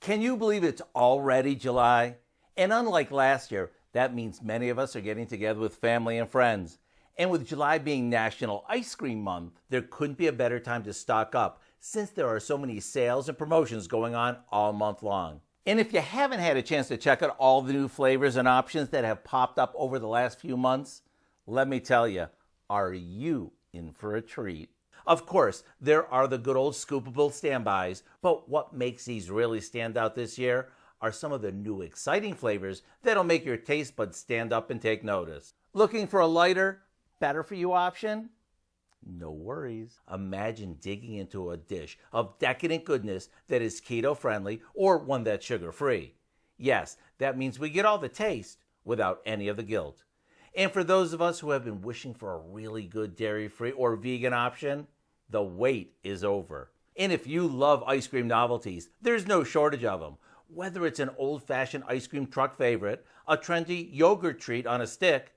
Can you believe it's already July? And unlike last year, that means many of us are getting together with family and friends. And with July being National Ice Cream Month, there couldn't be a better time to stock up since there are so many sales and promotions going on all month long. And if you haven't had a chance to check out all the new flavors and options that have popped up over the last few months, let me tell you, are you in for a treat? Of course, there are the good old scoopable standbys, but what makes these really stand out this year are some of the new exciting flavors that'll make your taste buds stand up and take notice. Looking for a lighter, better for you option? No worries. Imagine digging into a dish of decadent goodness that is keto friendly or one that's sugar free. Yes, that means we get all the taste without any of the guilt. And for those of us who have been wishing for a really good dairy-free or vegan option, the wait is over. And if you love ice cream novelties, there's no shortage of them. Whether it's an old-fashioned ice cream truck favorite, a trendy yogurt treat on a stick,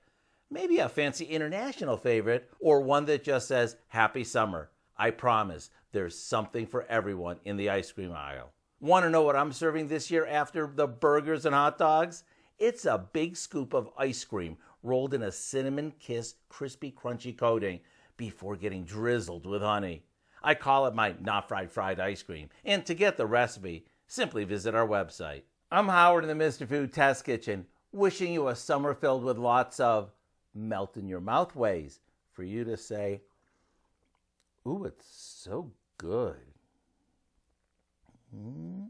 maybe a fancy international favorite, or one that just says, Happy Summer. I promise there's something for everyone in the ice cream aisle. Want to know what I'm serving this year after the burgers and hot dogs? It's a big scoop of ice cream rolled in a cinnamon-kissed, crispy, crunchy coating before getting drizzled with honey. I call it my not-fried ice cream. And to get the recipe, simply visit our website. I'm Howard in the Mr. Food Test Kitchen, wishing you a summer filled with lots of melt-in-your-mouth ways for you to say, ooh, it's so good. Mm-mm.